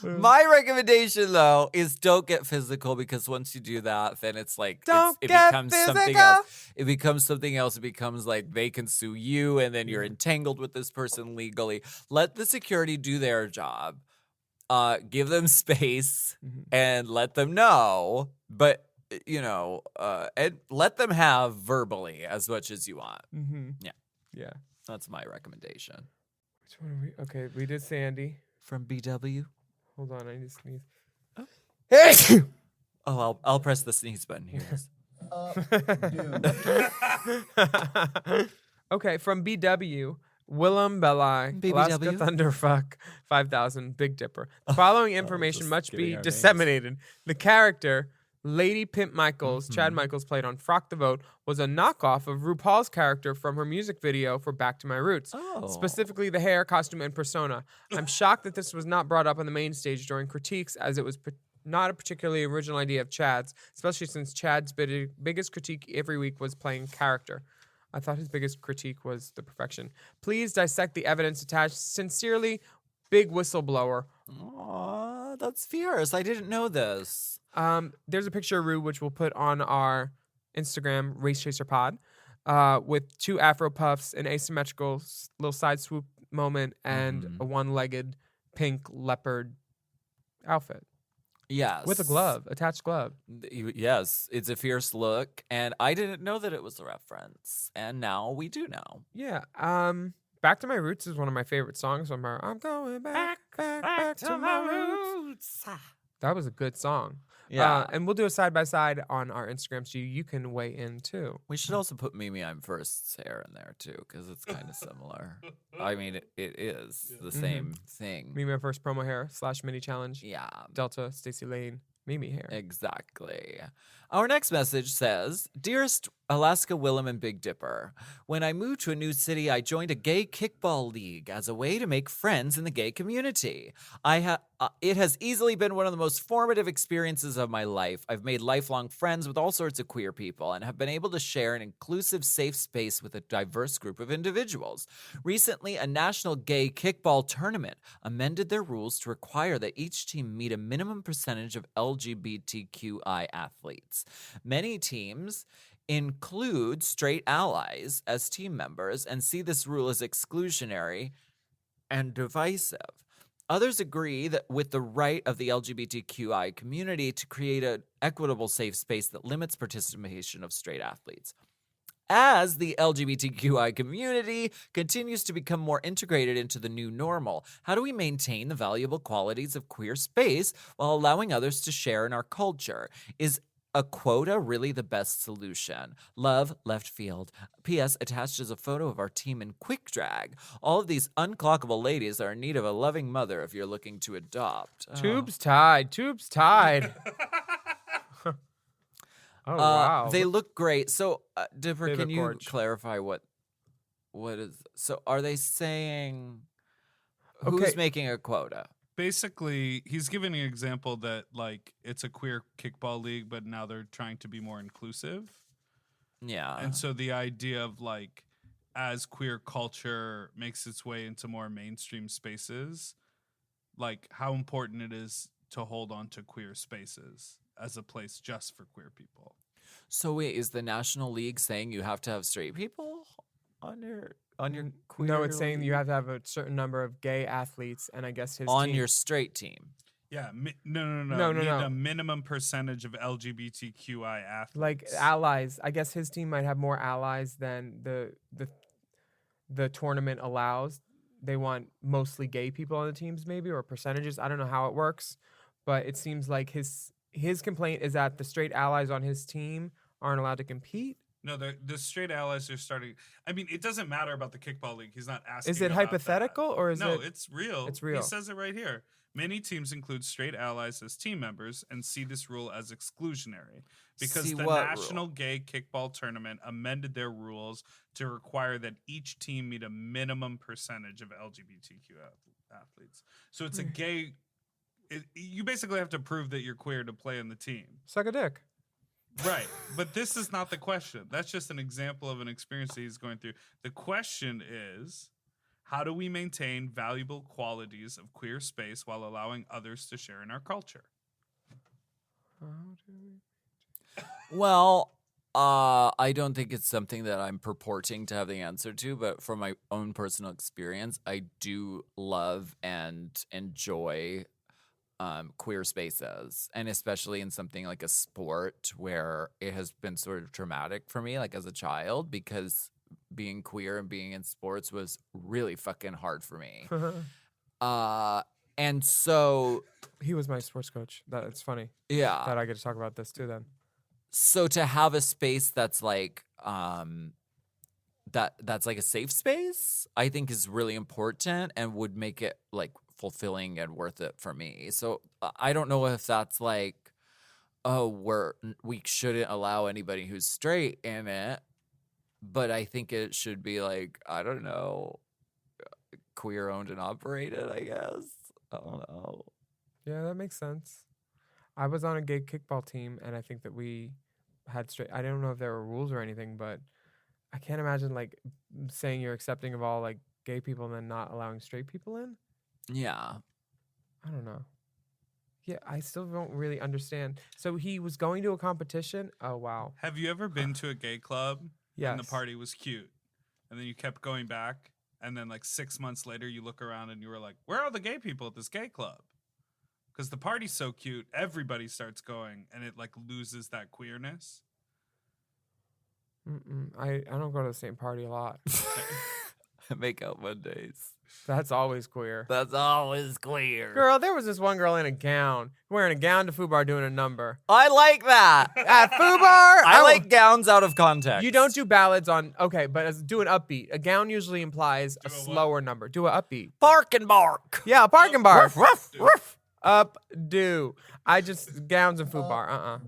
My recommendation, though, is don't get physical, because once you do that, then it's like it get becomes something physical. else. It becomes something else. It becomes like they can sue you, and then you're entangled with this person legally. Let the security do their job. Give them space and let them know, but and let them have verbally as much as you want. Mm-hmm. Yeah, that's my recommendation. Which one are we? Okay, we did Sandy. From BW. Hold on, I need to sneeze. Oh, I'll press the sneeze button here. Okay, from BW, Willam Belli, Alaska BBW? Thunderfuck, 5,000, Big Dipper. The following information just must giving be our disseminated. The character, Lady Pimp Michaels, Chad Michaels played on Frock the Vote, was a knockoff of RuPaul's character from her music video for Back to My Roots. Oh. Specifically the hair, costume, and persona. I'm shocked that this was not brought up on the main stage during critiques, as it was not a particularly original idea of Chad's, especially since Chad's biggest critique every week was playing character. I thought his biggest critique was the perfection. Please dissect the evidence attached. Sincerely, Big Whistleblower. Aw, that's fierce. I didn't know this. There's a picture of Rue, which we'll put on our Instagram, Race Chaser Pod, with 2 Afro puffs, an asymmetrical little side swoop moment, and a one-legged pink leopard outfit. Yes. With a glove, attached glove. Yes, it's a fierce look, and I didn't know that it was a reference, and now we do know. Yeah. Back to My Roots is one of my favorite songs from her. I'm going back to my roots. That was a good song. Yeah. And we'll do a side-by-side on our Instagram so you can weigh in too. We should also put Mimi I'm First's hair in there too, because it's kind of similar. I mean, it is the same thing. Mimi My First promo hair / mini challenge. Yeah. Delta, Stacey Lane, Mimi hair. Exactly. Our next message says, Dearest Alaska, Willam, and Big Dipper. When I moved to a new city, I joined a gay kickball league as a way to make friends in the gay community. It has easily been one of the most formative experiences of my life. I've made lifelong friends with all sorts of queer people and have been able to share an inclusive, safe space with a diverse group of individuals. Recently, a national gay kickball tournament amended their rules to require that each team meet a minimum percentage of LGBTQI athletes. Many teams include straight allies as team members and see this rule as exclusionary and divisive. Others agree that with the right of the LGBTQI community to create an equitable safe space that limits participation of straight athletes. As the LGBTQI community continues to become more integrated into the new normal, how do we maintain the valuable qualities of queer space while allowing others to share in our culture? Is a quota really the best solution? Love, left field. P.S. Attached is a photo of our team in quick drag. All of these unclockable ladies are in need of a loving mother if you're looking to adopt. Tubes tied. Tubes tied. Oh, wow. They look great. So, Dipper, They can look you gorge. clarify what is... So, are they saying... Who's Okay. making a quota? Basically, he's giving an example that like it's a queer kickball league, but now they're trying to be more inclusive. Yeah. And so the idea of like, as queer culture makes its way into more mainstream spaces, like how important it is to hold on to queer spaces as a place just for queer people. So wait, is the National League saying you have to have straight people on your queer No, it's saying you league? have to have a certain number of gay athletes, and I guess his on team. your straight team. Yeah, no. No. Need a minimum percentage of LGBTQI athletes. Like allies. I guess his team might have more allies than the tournament allows. They want mostly gay people on the teams, maybe, or percentages. I don't know how it works, but it seems like his complaint is that the straight allies on his team aren't allowed to compete. No, the straight allies are starting. I mean, it doesn't matter about the kickball league. He's not asking. Is it about hypothetical that. or is no? it? It's real. It's real. He says it right here. Many teams include straight allies as team members and see this rule as exclusionary because See the what National rule? Gay Kickball Tournament amended their rules to require that each team meet a minimum percentage of LGBTQ athletes. So it's a gay. You basically have to prove that you're queer to play in the team. Suck a dick. Right. But this is not the question. That's just an example of an experience that he's going through. The question is, how do we maintain valuable qualities of queer space while allowing others to share in our culture? Well, I don't think it's something that I'm purporting to have the answer to, but from my own personal experience, I do love and enjoy queer spaces, and especially in something like a sport where it has been sort of traumatic for me, like as a child, because being queer and being in sports was really fucking hard for me. And so He was my sports coach. It's funny yeah, that I get to talk about this too. Then so to have a space that's like that's like a safe space, I think is really important and would make it like fulfilling and worth it for me. So I don't know if that's like, oh, we shouldn't allow anybody who's straight in it, but I think it should be like, I don't know, queer owned and operated, I guess. I don't know. yeah, that makes sense. I was on a gay kickball team, and I think that we had straight. I don't know if there were rules or anything, but I can't imagine like saying you're accepting of all like gay people and then not allowing straight people in. Yeah. I don't know. Yeah, I still don't really understand. So he was going to a competition. Oh wow. Have you ever been to a gay club and the Yes. party was cute, and then you kept going back, and then like 6 months later you look around and you were like, where are the gay people at this gay club? Because the party's so cute, everybody starts going, and it like loses that queerness. I don't go to the same party a lot. Make out Mondays. That's always queer. That's always queer. Girl, there was this one girl in a gown, wearing a gown to FUBAR doing a number. I like that. At FUBAR, I like gowns out of context. You don't do ballads on, okay, but do an upbeat. A gown usually implies a a what? slower number. Do an upbeat. bark and bark. Yeah, a bark and bark. Ruff, ruff, ruff. Updo. I just gowns and food bar.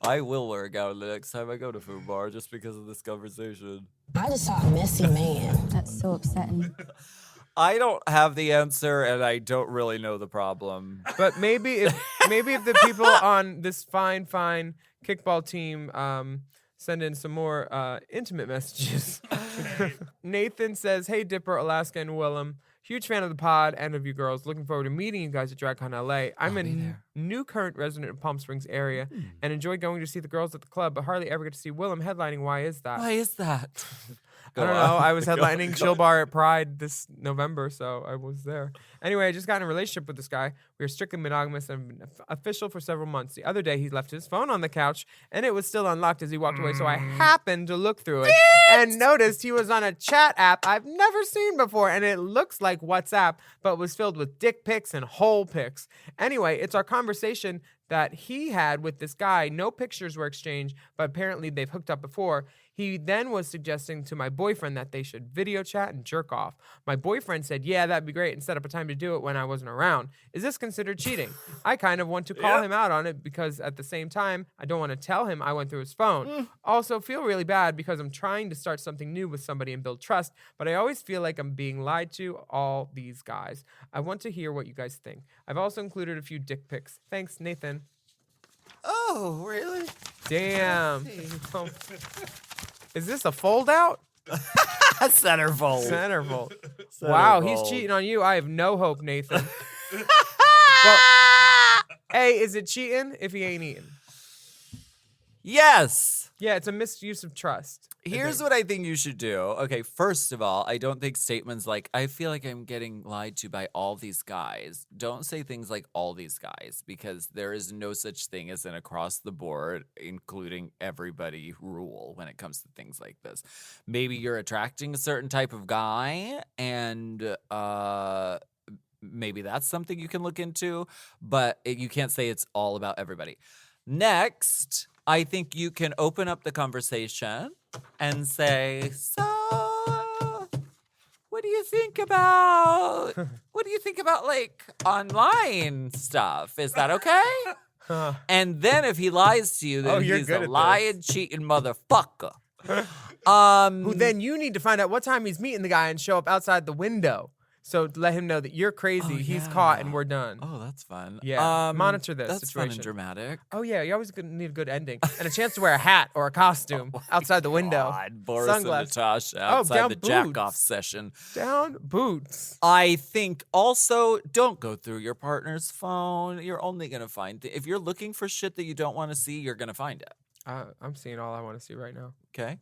I will wear a gown the next time I go to food bar just because of this conversation. I just saw a messy man. That's so upsetting. I don't have the answer, and I don't really know the problem. But maybe if the people on this fine kickball team send in some more intimate messages. Nathan says, "Hey Dipper, Alaska, and Willam. Huge fan of the pod and of you girls. Looking forward to meeting you guys at DragCon LA. I'm a new current resident of Palm Springs area and enjoy going to see the girls at the club, but hardly ever get to see Willam headlining. Why is that?" Why is that? I don't know. I was headlining Chill Bar at Pride this November, so I was there. Anyway, I just got in a relationship with this guy. We are strictly monogamous and have been official for several months. The other day, he left his phone on the couch, and it was still unlocked as he walked away, so I happened to look through it and noticed he was on a chat app I've never seen before, and it looks like WhatsApp, but was filled with dick pics and whole pics. Anyway, it's our conversation that he had with this guy. No pictures were exchanged, but apparently they've hooked up before. He then was suggesting to my boyfriend that they should video chat and jerk off. My boyfriend said, yeah, that'd be great, and set up a time to do it when I wasn't around. Is this considered cheating? I kind of want to call him out on it because at the same time, I don't want to tell him I went through his phone. Also, feel really bad because I'm trying to start something new with somebody and build trust, but I always feel like I'm being lied to, all these guys. I want to hear what you guys think. I've also included a few dick pics. Thanks, Nathan. Oh, really? Damn. Is this a fold out? Centerfold. Centerfold. Wow, he's cheating on you. I have no hope, Nathan. Well, A, is it cheating if he ain't eating? Yes. Yeah, it's a misuse of trust. Here's what I think you should do. Okay, first of all, I don't think statements like, I feel like I'm getting lied to by all these guys. Don't say things like all these guys, because there is no such thing as an across the board, including everybody rule when it comes to things like this. Maybe you're attracting a certain type of guy, and maybe that's something you can look into, but you can't say it's all about everybody. Next, I think you can open up the conversation and say, so what do you think about like online stuff? Is that okay? And then if he lies to you, then he's a lying, cheating motherfucker. Who then you need to find out what time he's meeting the guy and show up outside the window. So let him know that you're crazy, he's caught, and we're done. Oh, that's fun. Yeah, monitor this that's situation. Fun and dramatic. Oh, yeah, you always need a good ending. And a chance to wear a hat or a costume outside the window. Boris Sunglasses. and Natasha outside the boots. jack-off session. Down boots. I think also don't go through your partner's phone. You're only going to find if you're looking for shit that you don't want to see, you're going to find it. I'm seeing all I want to see right now. Okay.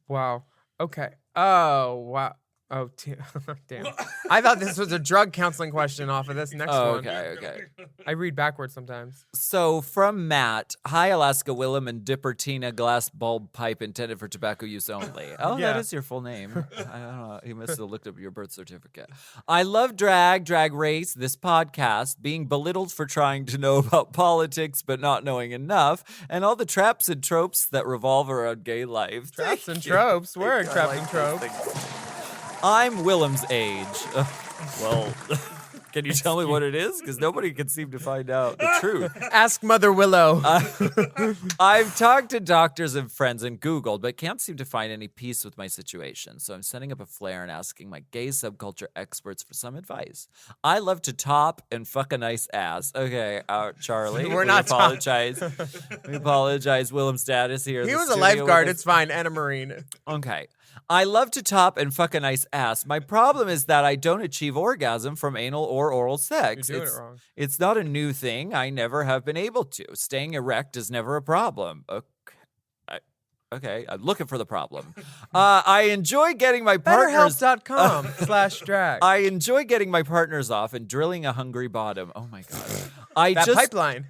Wow. Okay. Oh, wow. Oh, damn. I thought this was a drug counseling question off of this next one. Okay. I read backwards sometimes. So from Matt, hi, Alaska, Willam, and Dipper Tina, glass bulb pipe intended for tobacco use only. Oh, Yeah. that is your full name. I don't know. He must have looked up your birth certificate. I love drag race, this podcast, being belittled for trying to know about politics but not knowing enough, and all the traps and tropes that revolve around gay life. Traps and tropes. We're a trap and trope. I'm Willam's age. Well, can you tell me what it is? Because nobody can seem to find out the truth. Ask Mother Willow. I've talked to doctors and friends and Googled, but can't seem to find any peace with my situation. So I'm setting up a flare and asking my gay subculture experts for some advice. I love to top and fuck a nice ass. Okay, Charlie. We're not apologize. We apologize. Willam's status here. He was a lifeguard. It's fine. And a Marine. Okay. I love to top and fuck a nice ass. My problem is that I don't achieve orgasm from anal or oral sex. You're doing it wrong. It's not a new thing. I never have been able to. Staying erect is never a problem. Okay, I'm looking for the problem. I enjoy getting my partners... BetterHelp.com/drag. I enjoy getting my partners off and drilling a hungry bottom. Oh my God. Pipeline.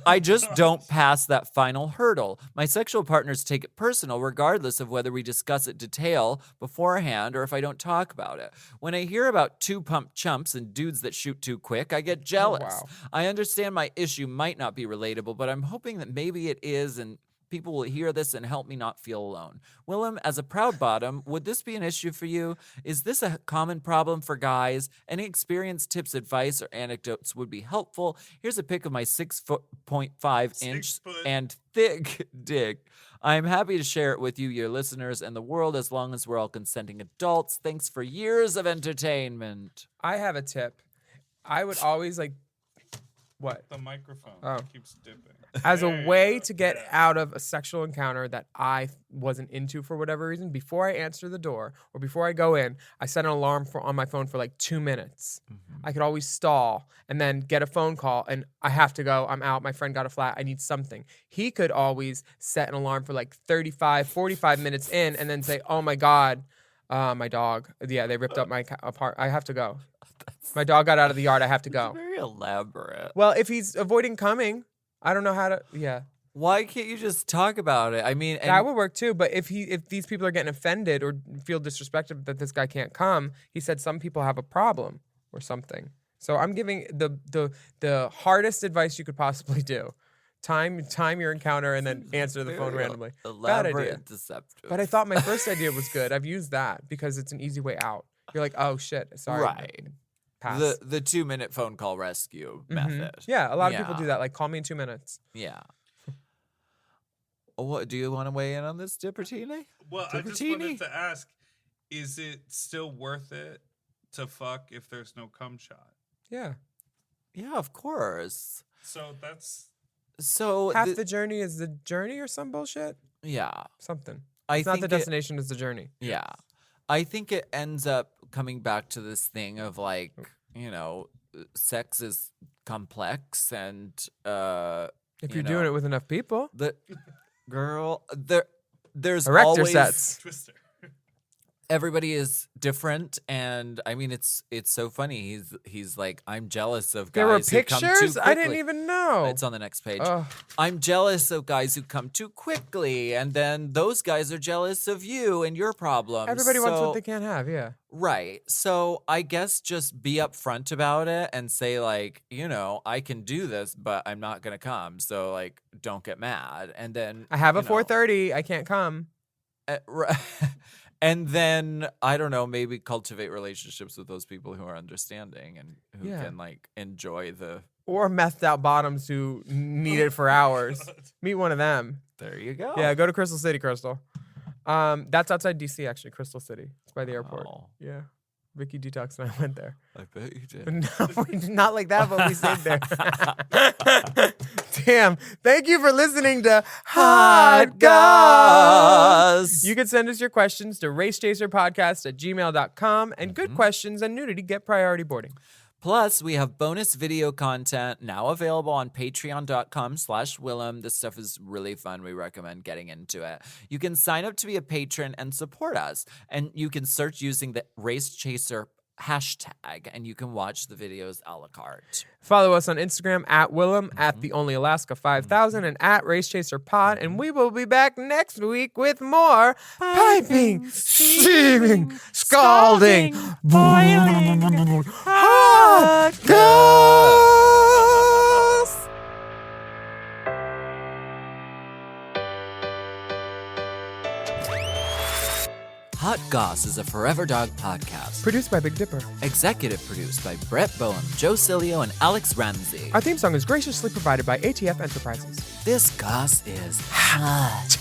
I just don't pass that final hurdle. My sexual partners take it personal regardless of whether we discuss it detail beforehand or if I don't talk about it. When I hear about two-pump chumps and dudes that shoot too quick, I get jealous. wow. I understand my issue might not be relatable, but I'm hoping that maybe it is, and people will hear this and help me not feel alone. Willam, as a proud bottom, would this be an issue for you? Is this a common problem for guys? Any experience, tips, advice, or anecdotes would be helpful. Here's a pic of my 6.5 inch and thick dick. I'm happy to share it with you, your listeners, and the world, as long as we're all consenting adults. Thanks for years of entertainment. I have a tip. I would always what? The microphone keeps dipping. As a way to get out of a sexual encounter that I wasn't into for whatever reason, before I answer the door or before I go in, I set an alarm on my phone for like 2 minutes. I could always stall and then get a phone call and I have to go. I'm out. My friend got a flat. I need something. He could always set an alarm for like 35, 45 minutes in and then say, oh my God, my dog. Yeah, they ripped up my apart. I have to go. My dog got out of the yard. I have to go. Very elaborate. Well, if he's avoiding coming, I don't know how to. Yeah. Why can't you just talk about it? I mean, that would work too. But if these people are getting offended or feel disrespected that this guy can't come, he said some people have a problem or something. So I'm giving the hardest advice you could possibly do. Time your encounter and then answer the phone randomly. Bad idea. And deceptive. But I thought my first idea was good. I've used that because it's an easy way out. You're like, oh shit, sorry. Right. Pass. The 2-minute phone call rescue method. Yeah, a lot of people do that. Like, call me in 2 minutes. Yeah. What do you want to weigh in on this, Dippertini? Well, I just wanted to ask: is it still worth it to fuck if there's no cum shot? Yeah. Yeah, of course. So that's half the journey is the journey or some bullshit. Yeah, something. It's not the destination; it's the journey. Yeah. I think it ends up coming back to this thing of like, sex is complex and if you're doing it with enough people. There's erector always sets. Twister. Everybody is different, and I mean it's so funny. He's like, I'm jealous of guys there were who come too pictures? quickly. I didn't even know. It's on the next page. Ugh. I'm jealous of guys who come too quickly, and then those guys are jealous of you and your problems. Everybody wants what they can't have, yeah. Right. So I guess just be upfront about it and say like, I can do this, but I'm not gonna come. So like, don't get mad. And then I have a 4:30. I can't come. And then, I don't know, maybe cultivate relationships with those people who are understanding and who can, like, enjoy the... Or methed out bottoms who need it for hours. Meet one of them. There you go. Yeah, go to Crystal City, Crystal. That's outside D.C., actually, Crystal City. It's by the airport. Yeah. Vicky Detox and I went there. I bet you did. No, not like that, but we stayed there. Damn. Thank you for listening to Hot Goss. You can send us your questions to racechaserpodcast@gmail.com and good questions and nudity get priority boarding. Plus, we have bonus video content now available on patreon.com/Willam. This stuff is really fun. We recommend getting into it. You can sign up to be a patron and support us. And you can search using the Race Chaser hashtag, and you can watch the videos a la carte. Follow us on Instagram @Willam, @TheOnlyAlaska5000, and @RaceChaserPod. And we will be back next week with more piping, steaming, scalding, boiling, hot goss. Hot Goss is a Forever Dog podcast. Produced by Big Dipper. Executive produced by Brett Boehm, Joe Cilio, and Alex Ramsey. Our theme song is graciously provided by ATF Enterprises. This goss is hot.